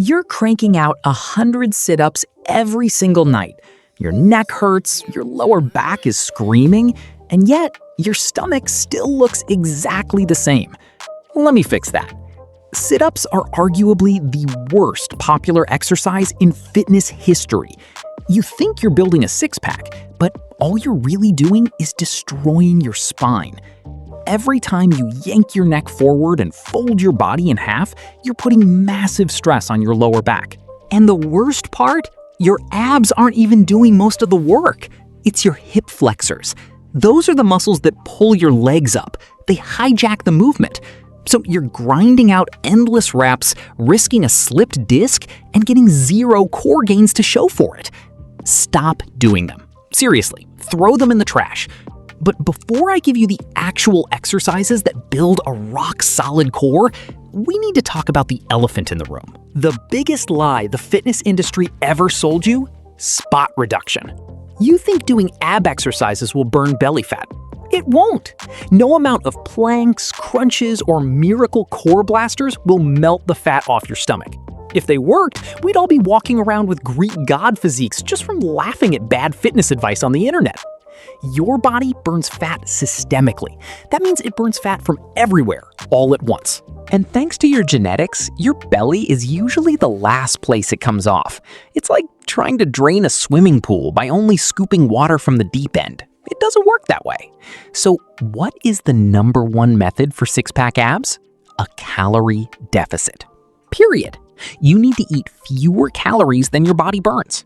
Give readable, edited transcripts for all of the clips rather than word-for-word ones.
You're cranking out 100 sit-ups every single night. Your neck hurts, your lower back is screaming, and yet your stomach still looks exactly the same. Let me fix that. Sit-ups are arguably the worst popular exercise in fitness history. You think you're building a six-pack, but all you're really doing is destroying your spine. Every time you yank your neck forward and fold your body in half, you're putting massive stress on your lower back. And the worst part? Your abs aren't even doing most of the work. It's your hip flexors. Those are the muscles that pull your legs up. They hijack the movement. So you're grinding out endless reps, risking a slipped disc, and getting zero core gains to show for it. Stop doing them. Seriously, throw them in the trash. But before I give you the actual exercises that build a rock-solid core, we need to talk about the elephant in the room. The biggest lie the fitness industry ever sold you? Spot reduction. You think doing ab exercises will burn belly fat. It won't. No amount of planks, crunches, or miracle core blasters will melt the fat off your stomach. If they worked, we'd all be walking around with Greek god physiques just from laughing at bad fitness advice on the internet. Your body burns fat systemically. That means it burns fat from everywhere, all at once. And thanks to your genetics, your belly is usually the last place it comes off. It's like trying to drain a swimming pool by only scooping water from the deep end. It doesn't work that way. So what is the #1 method for six-pack abs? A calorie deficit. Period. You need to eat fewer calories than your body burns.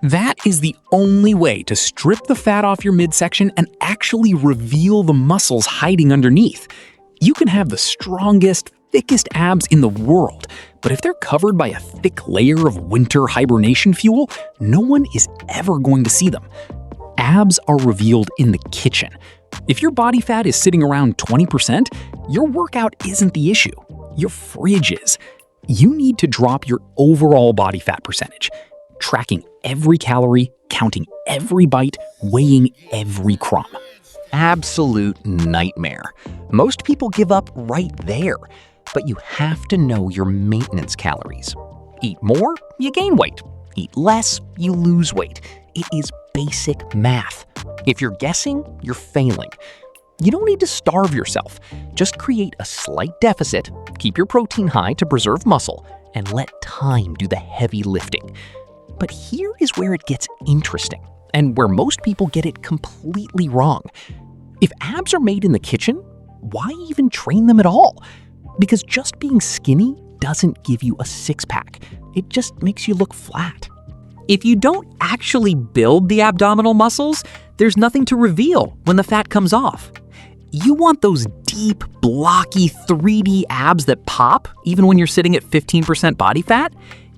That is the only way to strip the fat off your midsection and actually reveal the muscles hiding underneath. You can have the strongest, thickest abs in the world, but if they're covered by a thick layer of winter hibernation fuel, no one is ever going to see them. Abs are revealed in the kitchen. If your body fat is sitting around 20%, your workout isn't the issue. Your fridge is. You need to drop your overall body fat percentage, tracking every calorie, counting every bite, weighing every crumb. Absolute nightmare. Most people give up right there, but you have to know your maintenance calories. Eat more, you gain weight. Eat less, you lose weight. It is basic math. If you're guessing, you're failing. You don't need to starve yourself. Just create a slight deficit, keep your protein high to preserve muscle, and let time do the heavy lifting. But here is where it gets interesting, and where most people get it completely wrong. If abs are made in the kitchen, why even train them at all? Because just being skinny doesn't give you a six-pack. It just makes you look flat. If you don't actually build the abdominal muscles, there's nothing to reveal when the fat comes off. You want those deep, blocky, 3D abs that pop even when you're sitting at 15% body fat?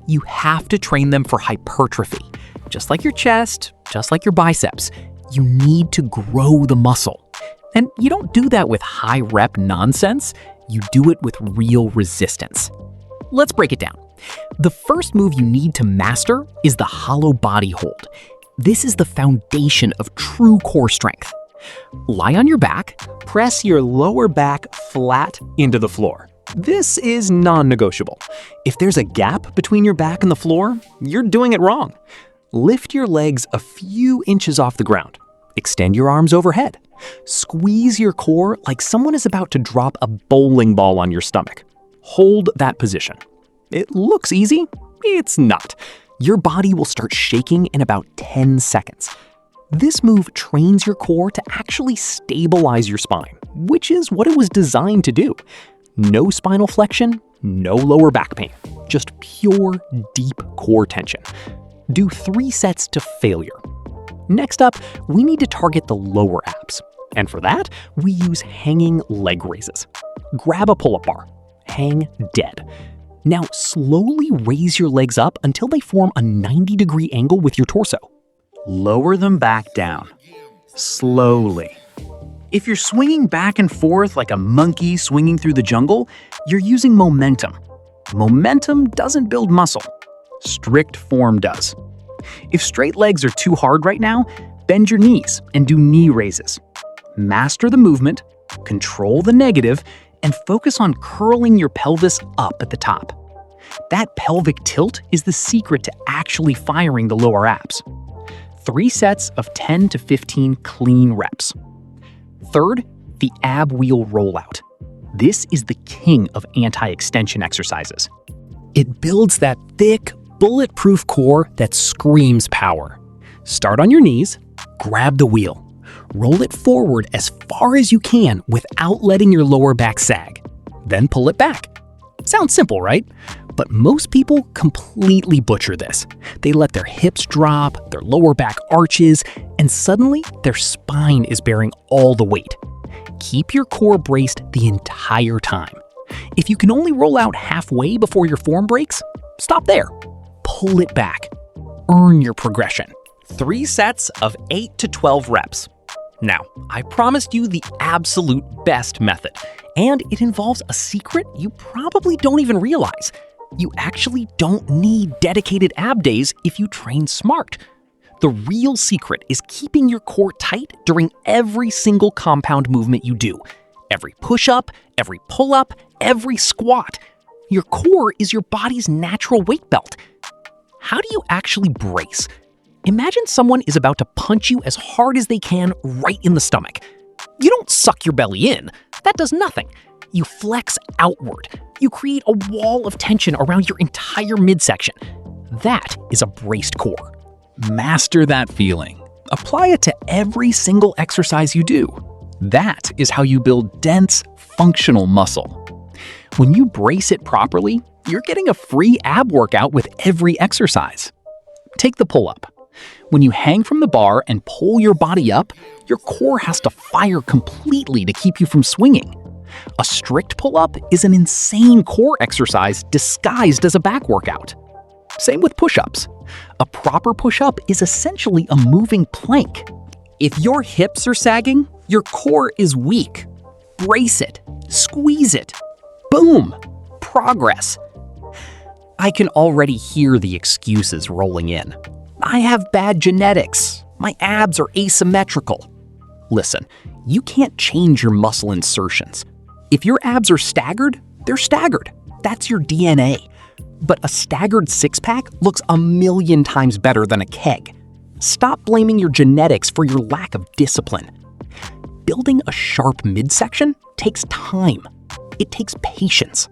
You have to train them for hypertrophy. Just like your chest, just like your biceps, you need to grow the muscle. And you don't do that with high-rep nonsense. You do it with real resistance. Let's break it down. The first move you need to master is the hollow body hold. This is the foundation of true core strength. Lie on your back, press your lower back flat into the floor. This is non-negotiable. If there's a gap between your back and the floor, you're doing it wrong. Lift your legs a few inches off the ground. Extend your arms overhead. Squeeze your core like someone is about to drop a bowling ball on your stomach. Hold that position. It looks easy. It's not. Your body will start shaking in about 10 seconds. This move trains your core to actually stabilize your spine, which is what it was designed to do. No spinal flexion, no lower back pain, just pure, deep core tension. Do 3 sets to failure. Next up, we need to target the lower abs. And for that, we use hanging leg raises. Grab a pull-up bar. Hang dead. Now slowly raise your legs up until they form a 90-degree angle with your torso. Lower them back down. Slowly. If you're swinging back and forth like a monkey swinging through the jungle, you're using momentum. Momentum doesn't build muscle. Strict form does. If straight legs are too hard right now, bend your knees and do knee raises. Master the movement, control the negative, and focus on curling your pelvis up at the top. That pelvic tilt is the secret to actually firing the lower abs. 3 sets of 10 to 15 clean reps. Third, the ab wheel rollout. This is the king of anti-extension exercises. It builds that thick, bulletproof core that screams power. Start on your knees, grab the wheel. Roll it forward as far as you can without letting your lower back sag. Then pull it back. Sounds simple, right? But most people completely butcher this. They let their hips drop, their lower back arches, and suddenly their spine is bearing all the weight. Keep your core braced the entire time. If you can only roll out halfway before your form breaks, stop there. Pull it back. Earn your progression. 3 sets of 8 to 12 reps. Now, I promised you the absolute best method, and it involves a secret you probably don't even realize. You actually don't need dedicated ab days if you train smart. The real secret is keeping your core tight during every single compound movement you do. Every push-up, every pull-up, every squat. Your core is your body's natural weight belt. How do you actually brace? Imagine someone is about to punch you as hard as they can right in the stomach. You don't suck your belly in. That does nothing. You flex outward. You create a wall of tension around your entire midsection. That is a braced core. Master that feeling. Apply it to every single exercise you do. That is how you build dense, functional muscle. When you brace it properly, you're getting a free ab workout with every exercise. Take the pull-up. When you hang from the bar and pull your body up, your core has to fire completely to keep you from swinging. A strict pull-up is an insane core exercise disguised as a back workout. Same with push-ups. A proper push-up is essentially a moving plank. If your hips are sagging, your core is weak. Brace it. Squeeze it. Boom! Progress. I can already hear the excuses rolling in. I have bad genetics. My abs are asymmetrical. Listen, you can't change your muscle insertions. If your abs are staggered, they're staggered. That's your DNA. But a staggered six-pack looks a million times better than a keg. Stop blaming your genetics for your lack of discipline. Building a sharp midsection takes time. It takes patience.